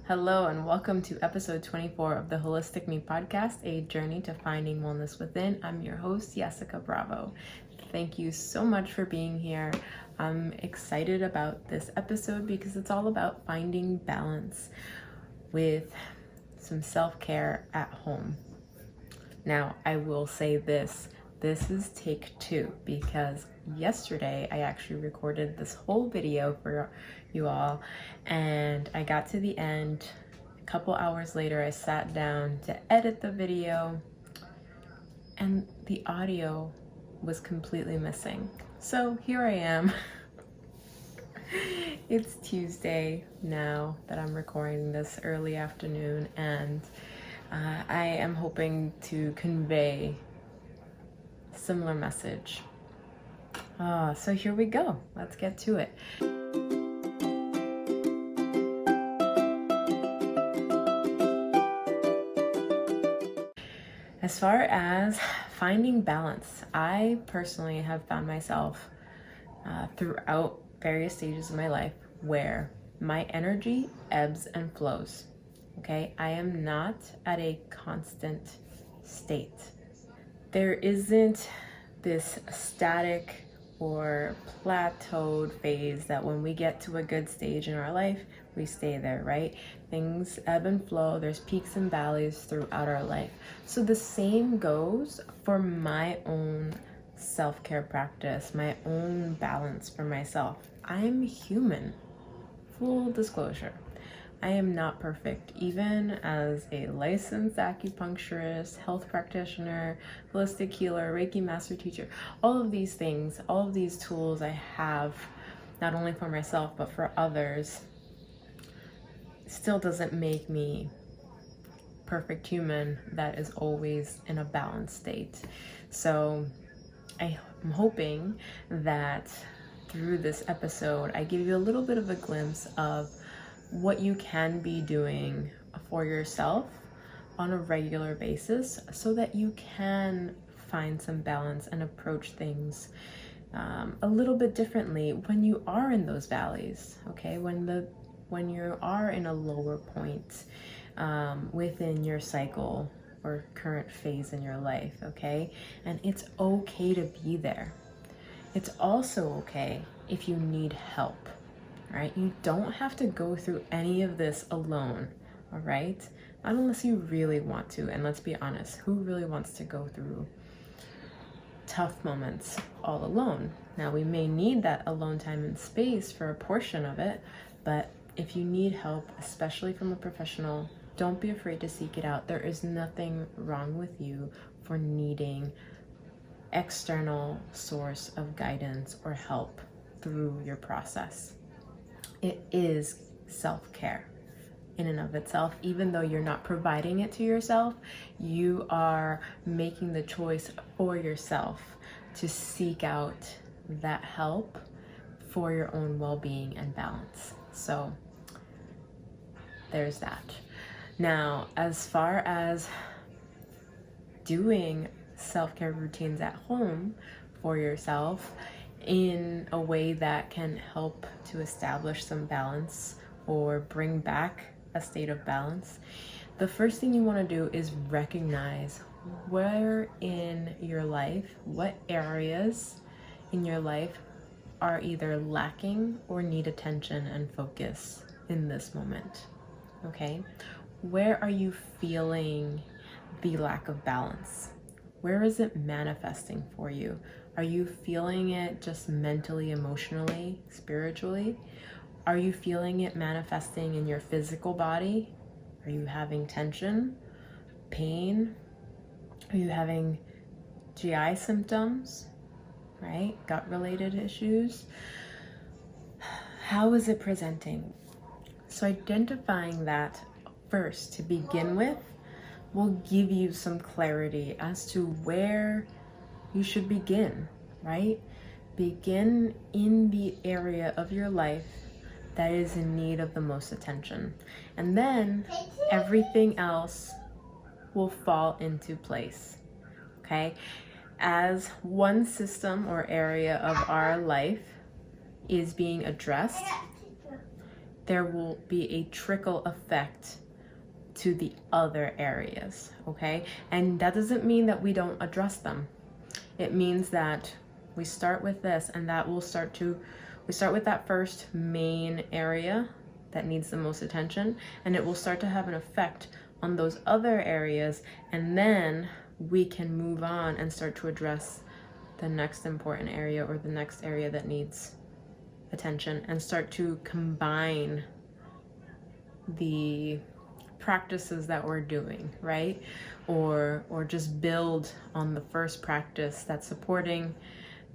Hello and welcome to episode 24 of the Wholistic Me podcast, a journey to finding wellness within. I'm your host, Jessica Bravo. Thank you so much for being here. I'm excited about this episode because it's all about finding balance with some self-care at home. Now, I will say this is take 2 because yesterday I actually recorded this whole video for you all, and I got to the end. A couple hours later, I sat down to edit the video and the audio was completely missing. So here I am. It's Tuesday now that I'm recording this early afternoon, and I am hoping to convey a similar message. So here we go. Let's get to it. As far as finding balance, I personally have found myself throughout various stages of my life where my energy ebbs and flows. Okay, I am not at a constant state. There isn't this static or plateaued phase that when we get to a good stage in our life, we stay there, right? Things ebb and flow. There's peaks and valleys throughout our life. So the same goes for my own self-care practice, my own balance for myself. I'm human, full disclosure. I am not perfect, even as a licensed acupuncturist, health practitioner, holistic healer, Reiki master teacher. All of these things, all of these tools I have, not only for myself, but for others, still doesn't make me perfect human that is always in a balanced state. So I'm hoping that through this episode, I give you a little bit of a glimpse of what you can be doing for yourself on a regular basis so that you can find some balance and approach things a little bit differently when you are in those valleys, okay? When you are in a lower point within your cycle or current phase in your life, okay? And it's okay to be there. It's also okay if you need help. Right? You don't have to go through any of this alone, all right? Not unless you really want to. And let's be honest, who really wants to go through tough moments all alone? Now, we may need that alone time and space for a portion of it, but if you need help, especially from a professional, don't be afraid to seek it out. There is nothing wrong with you for needing external source of guidance or help through your process. It is self-care in and of itself. Even though you're not providing it to yourself, you are making the choice for yourself to seek out that help for your own well-being and balance. So there's that. Now, as far as doing self-care routines at home for yourself, in a way that can help to establish some balance or bring back a state of balance, the first thing you want to do is recognize where in your life, what areas in your life are either lacking or need attention and focus in this moment, okay? Where are you feeling the lack of balance? Where is it manifesting for you? Are you feeling it just mentally, emotionally, spiritually? Are you feeling it manifesting in your physical body? Are you having tension, pain? Are you having GI symptoms, right? Gut-related issues? How is it presenting? So identifying that first to begin with will give you some clarity as to where you should begin, right? Begin in the area of your life that is in need of the most attention. And then everything else will fall into place, okay? As one system or area of our life is being addressed, there will be a trickle effect to the other areas, okay? And that doesn't mean that we don't address them. It means that we start with this, and that will we start with that first main area that needs the most attention, and it will start to have an effect on those other areas, and then we can move on and start to address the next important area or the next area that needs attention, and start to combine the practices that we're doing, right? Or just build on the first practice that's supporting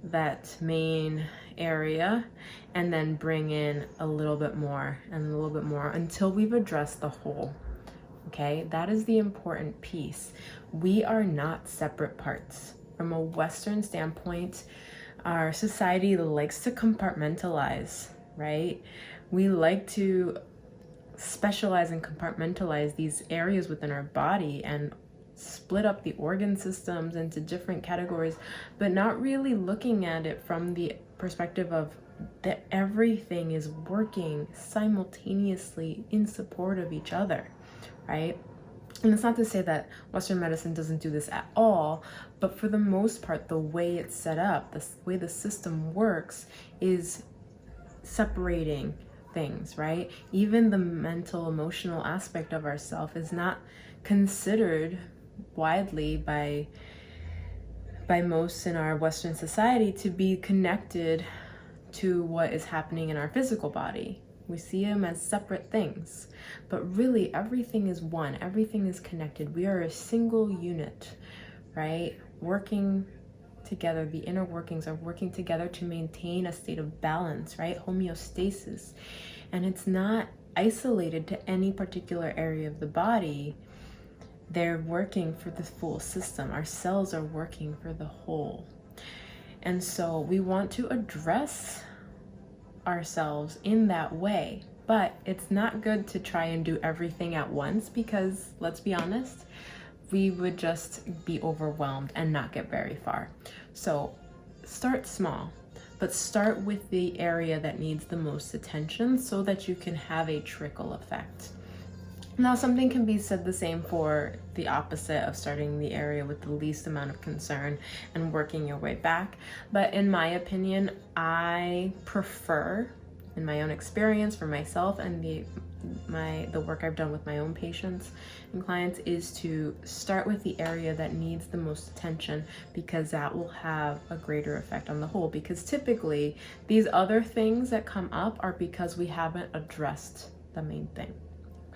that main area, and then bring in a little bit more and a little bit more until we've addressed the whole. Okay, that is the important piece. We are not separate parts. From a Western standpoint, our society likes to compartmentalize, right? We like to specialize and compartmentalize these areas within our body and split up the organ systems into different categories, but not really looking at it from the perspective of that everything is working simultaneously in support of each other, right? And it's not to say that Western medicine doesn't do this at all, but for the most part, the way it's set up, the way the system works is separating things, right? Even the mental, emotional aspect of ourself is not considered widely by most in our Western society to be connected to what is happening in our physical body. We see them as separate things, but really everything is one, everything is connected. We are a single unit, right? Working together, the inner workings are working together to maintain a state of balance, right? Homeostasis. And it's not isolated to any particular area of the body. They're working for the full system. Our cells are working for the whole. And so we want to address ourselves in that way, but it's not good to try and do everything at once, because let's be honest, we would just be overwhelmed and not get very far. So start small, but start with the area that needs the most attention so that you can have a trickle effect. Now, something can be said the same for the opposite of starting the area with the least amount of concern and working your way back. But in my opinion, I prefer, in my own experience for myself and the work I've done with my own patients and clients, is to start with the area that needs the most attention, because that will have a greater effect on the whole. Because typically these other things that come up are because we haven't addressed the main thing.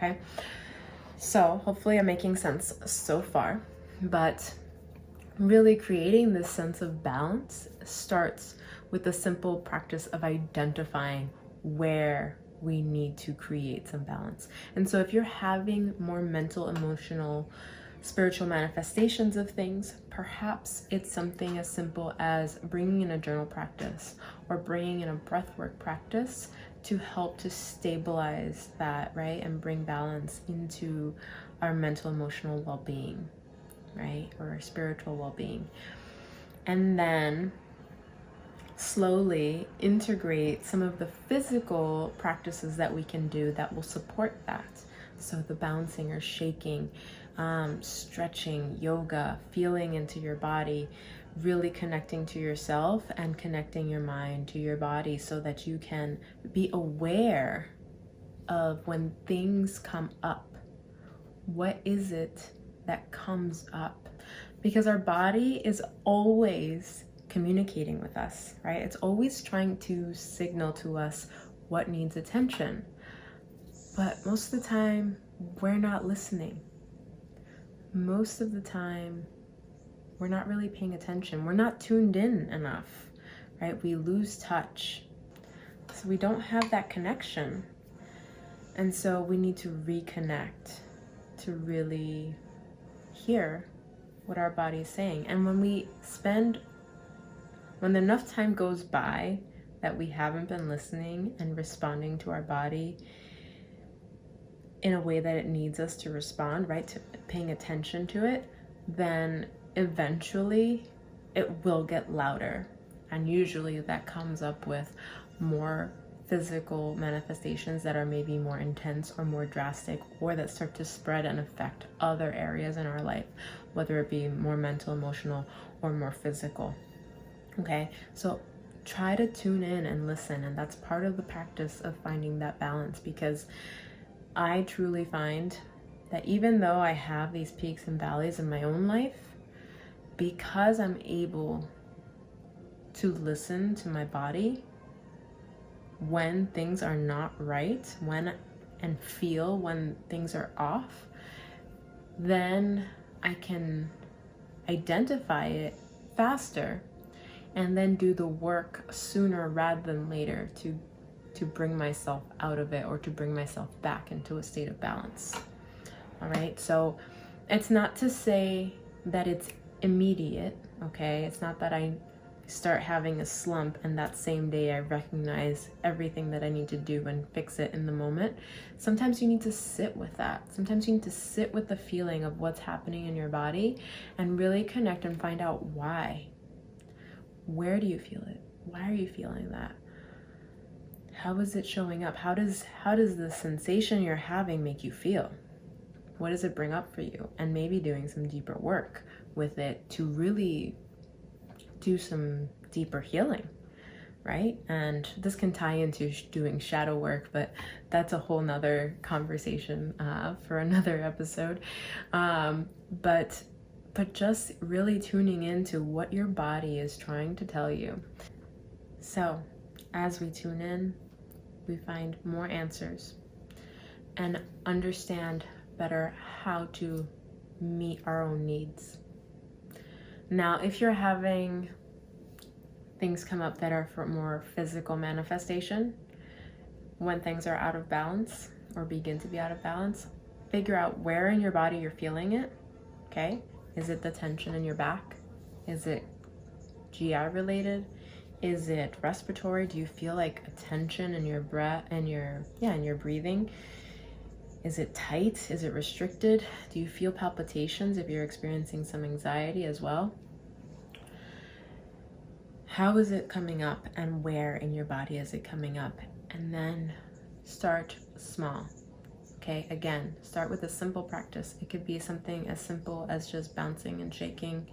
Okay, so hopefully I'm making sense so far, but really creating this sense of balance starts with the simple practice of identifying where we need to create some balance. And so if you're having more mental, emotional, spiritual manifestations of things, perhaps it's something as simple as bringing in a journal practice or bringing in a breathwork practice to help to stabilize that, right? And bring balance into our mental, emotional well-being, right? Or our spiritual well-being. And then slowly integrate some of the physical practices that we can do that will support that. So the bouncing or shaking, stretching, yoga, feeling into your body, really connecting to yourself and connecting your mind to your body so that you can be aware of when things come up. What is it that comes up? Because our body is always communicating with us, right? It's always trying to signal to us what needs attention. But most of the time, we're not listening. Most of the time, we're not really paying attention. We're not tuned in enough, right? We lose touch. So we don't have that connection. And so we need to reconnect to really hear what our body is saying. And when enough time goes by that we haven't been listening and responding to our body in a way that it needs us to respond, right? To paying attention to it, then eventually it will get louder. And usually that comes up with more physical manifestations that are maybe more intense or more drastic, or that start to spread and affect other areas in our life, whether it be more mental, emotional, or more physical. Okay, so try to tune in and listen, and that's part of the practice of finding that balance, because I truly find that even though I have these peaks and valleys in my own life, because I'm able to listen to my body when things are not right, and feel when things are off, then I can identify it faster and then do the work sooner rather than later to bring myself out of it, or to bring myself back into a state of balance. All right, so it's not to say that it's immediate, okay? It's not that I start having a slump and that same day I recognize everything that I need to do and fix it in the moment. Sometimes you need to sit with that. Sometimes you need to sit with the feeling of what's happening in your body and really connect and find out why. Where do you feel it? Why are you feeling that? How is it showing up? How does the sensation you're having make you feel? What does it bring up for you? And maybe doing some deeper work with it to really do some deeper healing, right? And this can tie into doing shadow work, but that's a whole nother conversation for another episode. But just really tuning into what your body is trying to tell you. So as we tune in, we find more answers and understand better how to meet our own needs. Now, if you're having things come up that are for more physical manifestation, when things are out of balance or begin to be out of balance, figure out where in your body you're feeling it, okay? Is it the tension in your back? Is it GI related? Is it respiratory? Do you feel like a tension in your breath and in your breathing? Is it tight? Is it restricted? Do you feel palpitations if you're experiencing some anxiety as well? How is it coming up, and where in your body is it coming up? And then start small. Okay, again, start with a simple practice. It could be something as simple as just bouncing and shaking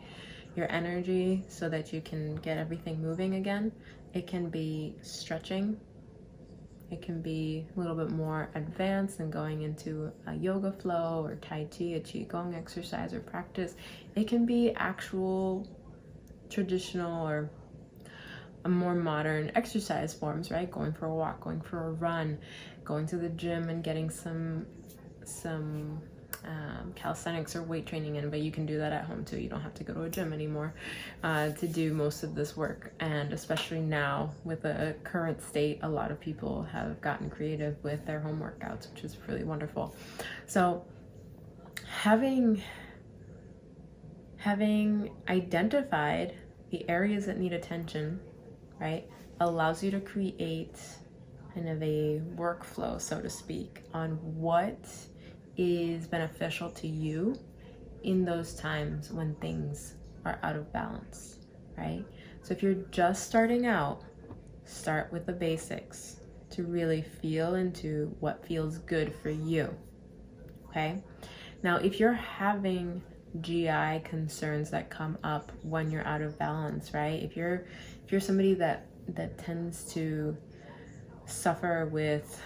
your energy so that you can get everything moving again. It can be stretching. It can be a little bit more advanced and going into a yoga flow or Tai Chi, a Qigong exercise or practice. It can be actual traditional or a more modern exercise forms, right? Going for a walk, going for a run, going to the gym and getting some calisthenics or weight training in, but you can do that at home too. You don't have to go to a gym anymore to do most of this work. And especially now with the current state, a lot of people have gotten creative with their home workouts, which is really wonderful. So having identified the areas that need attention, right, allows you to create kind of a workflow, so to speak, on what is beneficial to you in those times when things are out of balance, right? So if you're just starting out, start with the basics to really feel into what feels good for you, okay? Now, if you're having GI concerns that come up when you're out of balance, right? If you're somebody that tends to suffer with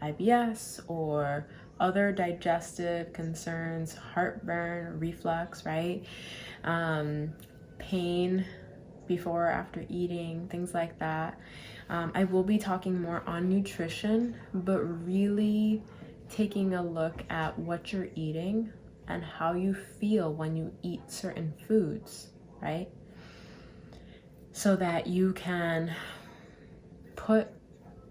IBS or other digestive concerns, heartburn, reflux, right? Pain before or after eating, things like that. I will be talking more on nutrition, but really taking a look at what you're eating and how you feel when you eat certain foods, right? So that you can put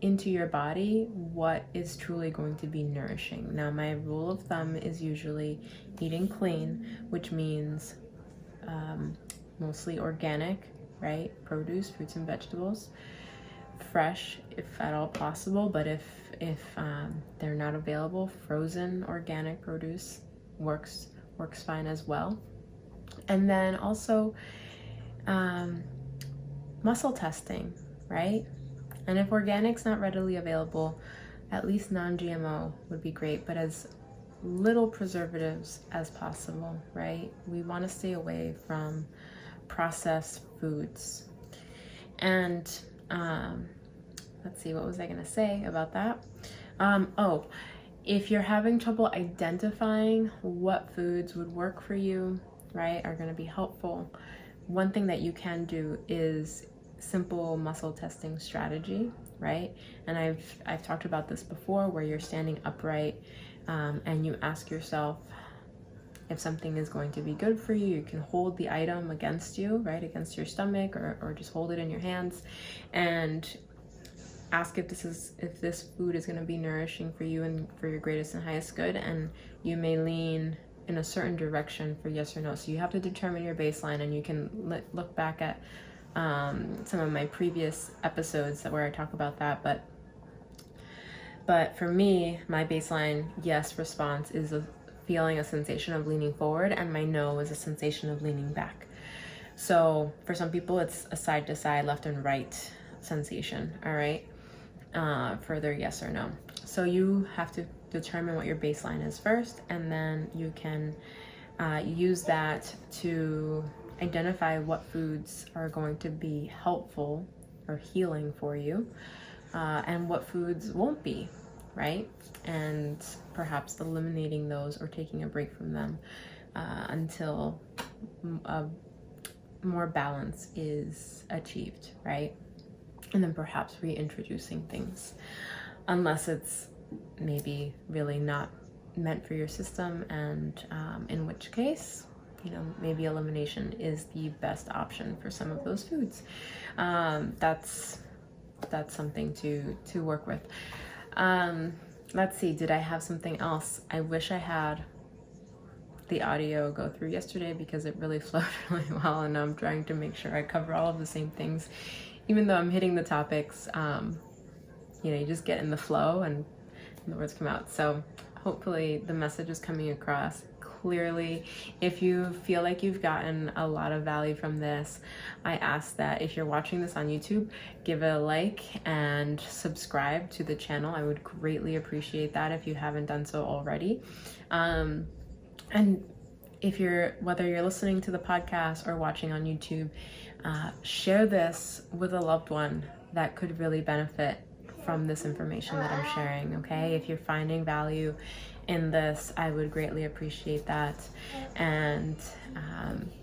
into your body what is truly going to be nourishing. Now, my rule of thumb is usually eating clean, which means mostly organic, right? Produce, fruits and vegetables, fresh if at all possible, but if they're not available, frozen organic produce works fine as well. And then also muscle testing, right? And if organic's not readily available, at least non-GMO would be great, but as little preservatives as possible, right? We want to stay away from processed foods. And let's see, what was I going to say about that? Oh, if you're having trouble identifying what foods would work for you, right, are going to be helpful, one thing that you can do is simple muscle testing strategy, right? And I've talked about this before, where you're standing upright and you ask yourself if something is going to be good for you. You can hold the item against you, right, against your stomach, or just hold it in your hands and ask if this food is going to be nourishing for you and for your greatest and highest good. And you may lean in a certain direction for yes or no. So you have to determine your baseline, and you can look back at some of my previous episodes where I talk about that. But for me, my baseline yes response is feeling a sensation of leaning forward, and my no is a sensation of leaning back. So for some people, it's a side to side, left and right sensation, all right, for their yes or no. So you have to determine what your baseline is first, and then you can use that to identify what foods are going to be helpful or healing for you, and what foods won't be, right? And perhaps eliminating those or taking a break from them until more balance is achieved, right? And then perhaps reintroducing things, unless it's maybe really not meant for your system, and in which case, you know, maybe elimination is the best option for some of those foods. That's something to work with. Let's see, did I have something else? I wish I had the audio go through yesterday, because it really flowed really well, and I'm trying to make sure I cover all of the same things, even though I'm hitting the topics. You know, you just get in the flow and the words come out. So hopefully the message is coming across clearly. If you feel like you've gotten a lot of value from this, I ask that if you're watching this on YouTube, give it a like and subscribe to the channel. I would greatly appreciate that if you haven't done so already. And whether you're listening to the podcast or watching on YouTube, share this with a loved one that could really benefit from this information that I'm sharing, okay? If you're finding value in this, I would greatly appreciate that. And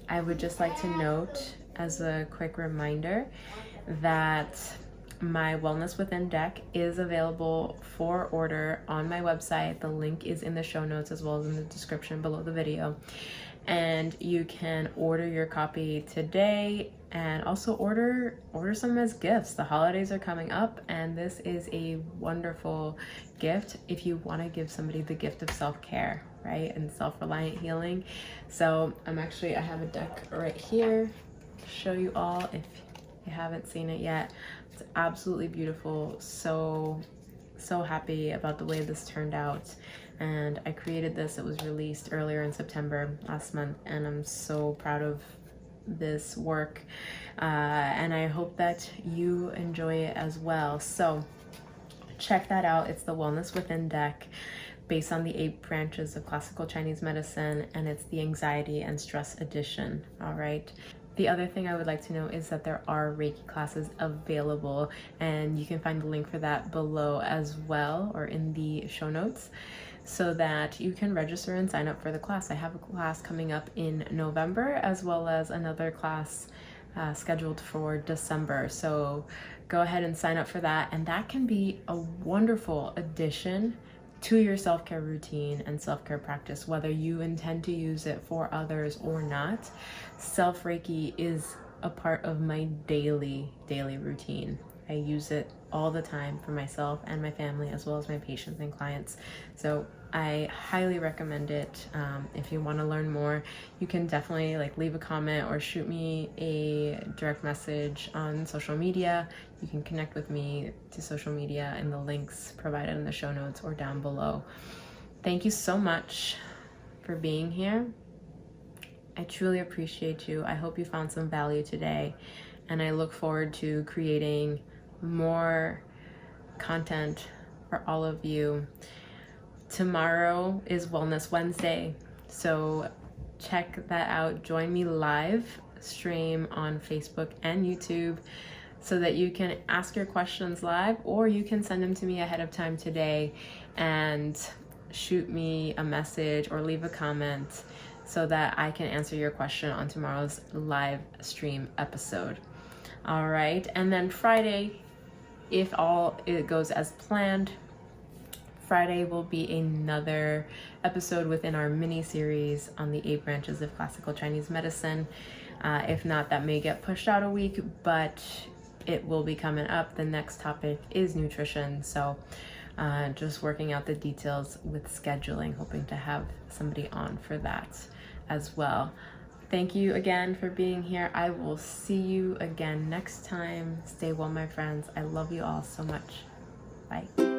I would just like to note, as a quick reminder, that my Wellness Within deck is available for order on my website. The link is in the show notes, as well as in the description below the video. And you can order your copy today, and also order some as gifts. The holidays are coming up, and this is a wonderful gift if you want to give somebody the gift of self-care, right, and self-reliant healing. So I have a deck right here to show you all if you haven't seen it yet. It's absolutely beautiful. So happy about the way this turned out. And I created this. It was released earlier in September last month, and I'm so proud of this work, and I hope that you enjoy it as well. So check that out. It's the Wellness Within deck, based on the 8 branches of classical Chinese medicine, and it's the anxiety and stress edition. All right. The other thing I would like to know is that there are Reiki classes available, and you can find the link for that below as well, or in the show notes, so that you can register and sign up for the class. I have a class coming up in November, as well as another class scheduled for December. So go ahead and sign up for that, and that can be a wonderful addition to your self-care routine and self-care practice, whether you intend to use it for others or not. Self-Reiki is a part of my daily routine. I use it all the time for myself and my family, as well as my patients and clients. So I highly recommend it. If you want to learn more, you can definitely leave a comment or shoot me a direct message on social media. You can connect with me to social media in the links provided in the show notes or down below. Thank you so much for being here. I truly appreciate you. I hope you found some value today, and I look forward to creating more content for all of you. Tomorrow is Wellness Wednesday, so check that out. Join me live stream on Facebook and YouTube so that you can ask your questions live, or you can send them to me ahead of time today and shoot me a message or leave a comment so that I can answer your question on tomorrow's live stream episode. All right, and then Friday, if all it goes as planned, Friday will be another episode within our mini series on the 8 branches of classical Chinese medicine. If not, that may get pushed out a week, but it will be coming up. The next topic is nutrition, so just working out the details with scheduling, hoping to have somebody on for that as well. Thank you again for being here. I will see you again next time. Stay well, my friends. I love you all so much. Bye.